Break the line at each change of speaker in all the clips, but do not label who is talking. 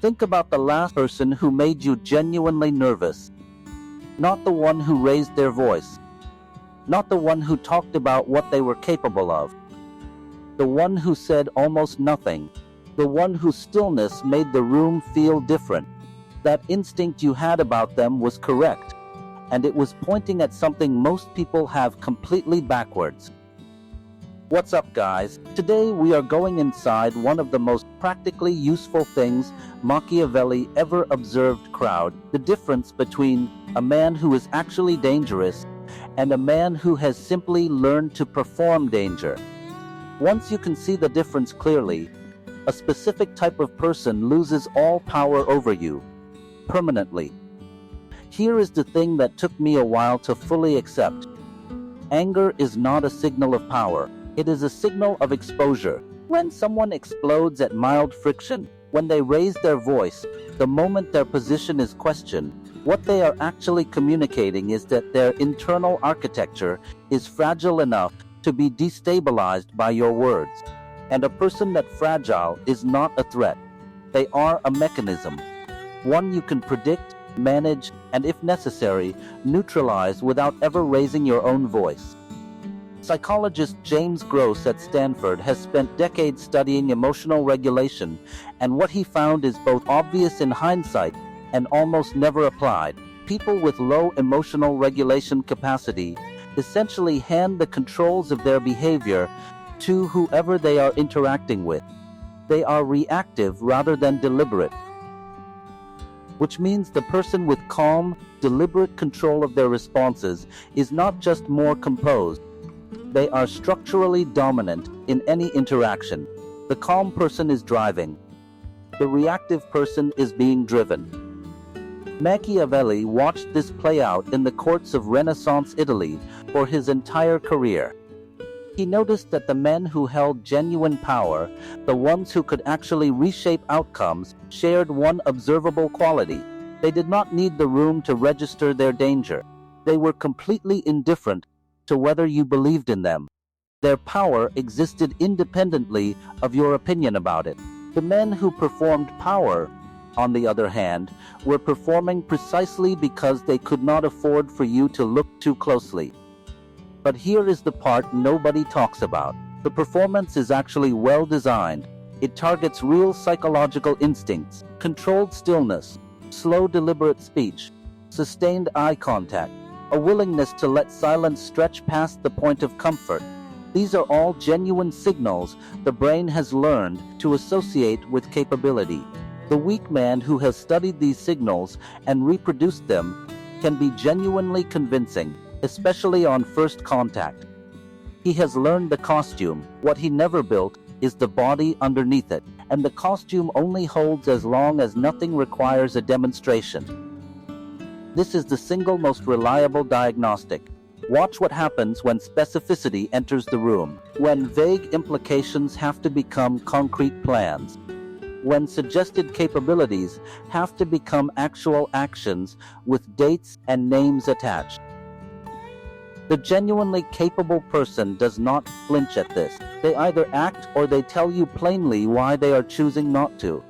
Think about the last person who made you genuinely nervous. Not the one who raised their voice. Not the one who talked about what they were capable of. The one who said almost nothing. The one whose stillness made the room feel different. That instinct you had about them was correct, and it was pointing at something most people have completely backwards. What's up, guys? Today we are going inside one of the most practically useful things Machiavelli ever observed: crowd. The difference between a man who is actually dangerous and a man who has simply learned to perform danger. Once you can see the difference clearly, a specific type of person loses all power over you, permanently. Here is the thing that took me a while to fully accept. Anger is not a signal of power. It is a signal of exposure. When someone explodes at mild friction, when they raise their voice, the moment their position is questioned, what they are actually communicating is that their internal architecture is fragile enough to be destabilized by your words. And a person that fragile is not a threat. They are a mechanism. One you can predict, manage, and if necessary, neutralize without ever raising your own voice. Psychologist James Gross at Stanford has spent decades studying emotional regulation, and what he found is both obvious in hindsight and almost never applied. People with low emotional regulation capacity essentially hand the controls of their behavior to whoever they are interacting with. They are reactive rather than deliberate, which means the person with calm, deliberate control of their responses is not just more composed. They are structurally dominant in any interaction. The calm person is driving. The reactive person is being driven. Machiavelli watched this play out in the courts of Renaissance Italy for his entire career. He noticed that the men who held genuine power, the ones who could actually reshape outcomes, shared one observable quality. They did not need the room to register their danger. They were completely indifferent to whether you believed in them. Their power existed independently of your opinion about it. The men who performed power, on the other hand, were performing precisely because they could not afford for you to look too closely. But here is the part nobody talks about. The performance is actually well designed. It targets real psychological instincts: controlled stillness, slow deliberate speech, sustained eye contact, a willingness to let silence stretch past the point of comfort. These are all genuine signals the brain has learned to associate with capability. The weak man who has studied these signals and reproduced them can be genuinely convincing, especially on first contact. He has learned the costume. What he never built is the body underneath it, and the costume only holds as long as nothing requires a demonstration. This is the single most reliable diagnostic. Watch what happens when specificity enters the room, when vague implications have to become concrete plans, when suggested capabilities have to become actual actions with dates and names attached. The genuinely capable person does not flinch at this. They either act or they tell you plainly why they are choosing not to.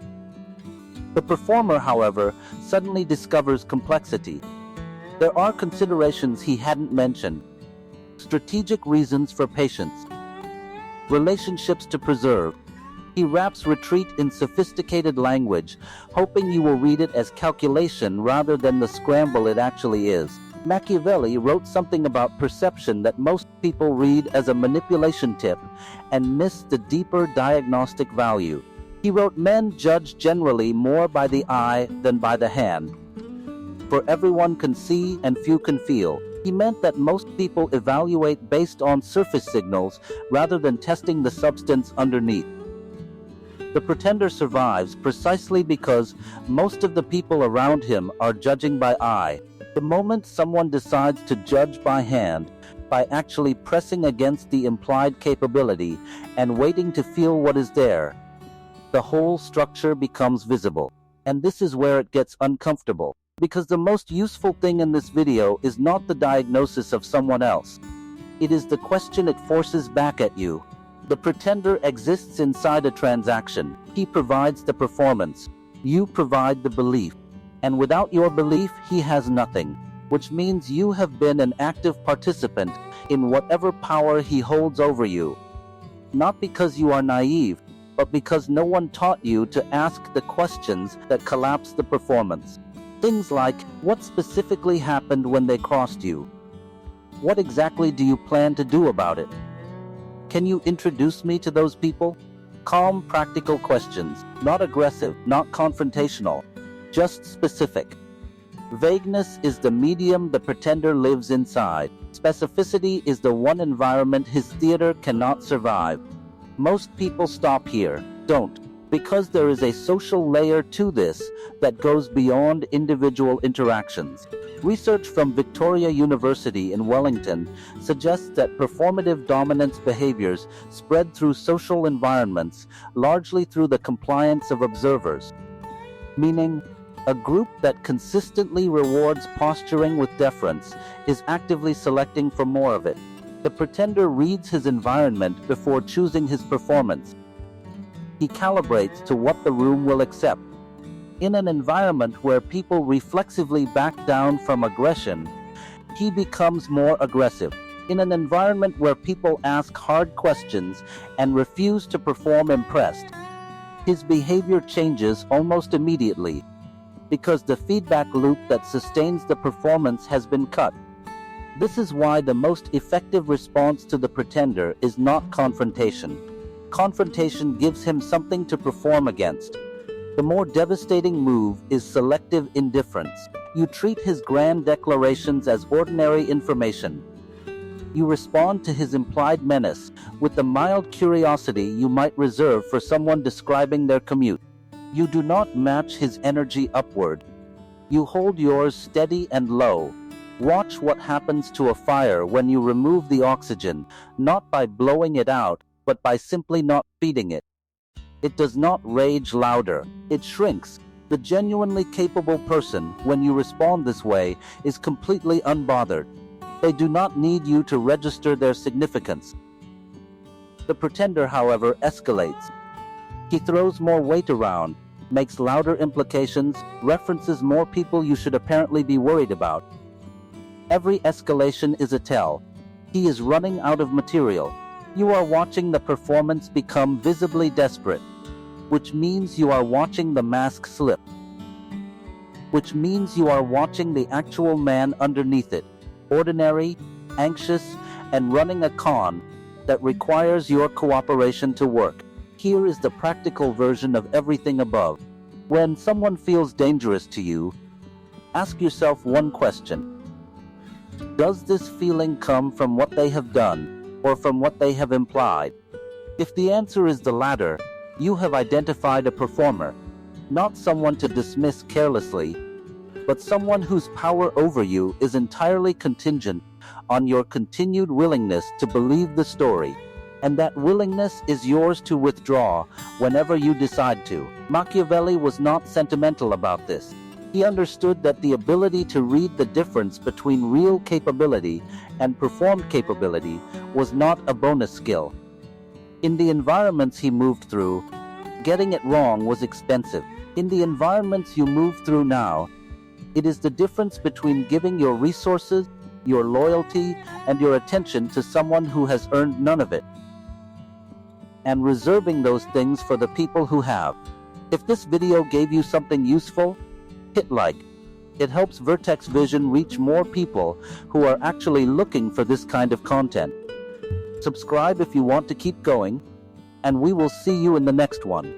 The performer, however, suddenly discovers complexity. There are considerations he hadn't mentioned, strategic reasons for patience, relationships to preserve. He wraps retreat in sophisticated language, hoping you will read it as calculation rather than the scramble it actually is. Machiavelli wrote something about perception that most people read as a manipulation tip and miss the deeper diagnostic value. He wrote, "Men judge generally more by the eye than by the hand. For everyone can see and few can feel." He meant that most people evaluate based on surface signals rather than testing the substance underneath. The pretender survives precisely because most of the people around him are judging by eye. The moment someone decides to judge by hand, by actually pressing against the implied capability and waiting to feel what is there, the whole structure becomes visible. And this is where it gets uncomfortable, because the most useful thing in this video is not the diagnosis of someone else. It is the question it forces back at you. The pretender exists inside a transaction. He provides the performance. You provide the belief, and without your belief, he has nothing, which means you have been an active participant in whatever power he holds over you. Not because you are naive, but because no one taught you to ask the questions that collapse the performance. Things like, what specifically happened when they crossed you? What exactly do you plan to do about it? Can you introduce me to those people? Calm, practical questions, not aggressive, not confrontational, just specific. Vagueness is the medium the pretender lives inside. Specificity is the one environment his theater cannot survive. Most people stop here, don't, because there is a social layer to this that goes beyond individual interactions. Research from Victoria University in Wellington suggests that performative dominance behaviors spread through social environments, largely through the compliance of observers. Meaning, a group that consistently rewards posturing with deference is actively selecting for more of it. The pretender reads his environment before choosing his performance. He calibrates to what the room will accept. In an environment where people reflexively back down from aggression, he becomes more aggressive. In an environment where people ask hard questions and refuse to perform impressed, his behavior changes almost immediately, because the feedback loop that sustains the performance has been cut. This is why the most effective response to the pretender is not confrontation. Confrontation gives him something to perform against. The more devastating move is selective indifference. You treat his grand declarations as ordinary information. You respond to his implied menace with the mild curiosity you might reserve for someone describing their commute. You do not match his energy upward. You hold yours steady and low. Watch what happens to a fire when you remove the oxygen, not by blowing it out, but by simply not feeding it. It does not rage louder. It shrinks. The genuinely capable person, when you respond this way, is completely unbothered. They do not need you to register their significance. The pretender, however, escalates. He throws more weight around, makes louder implications, references more people you should apparently be worried about. Every escalation is a tell. He is running out of material. You are watching the performance become visibly desperate, which means you are watching the mask slip, which means you are watching the actual man underneath it, ordinary, anxious, and running a con that requires your cooperation to work. Here is the practical version of everything above. When someone feels dangerous to you, ask yourself one question. Does this feeling come from what they have done, or from what they have implied? If the answer is the latter, you have identified a performer, not someone to dismiss carelessly, but someone whose power over you is entirely contingent on your continued willingness to believe the story, and that willingness is yours to withdraw whenever you decide to. Machiavelli was not sentimental about this. He understood that the ability to read the difference between real capability and performed capability was not a bonus skill. In the environments he moved through, getting it wrong was expensive. In the environments you move through now, it is the difference between giving your resources, your loyalty, and your attention to someone who has earned none of it, and reserving those things for the people who have. If this video gave you something useful, hit like. It helps Vertex Vision reach more people who are actually looking for this kind of content. Subscribe if you want to keep going, and we will see you in the next one.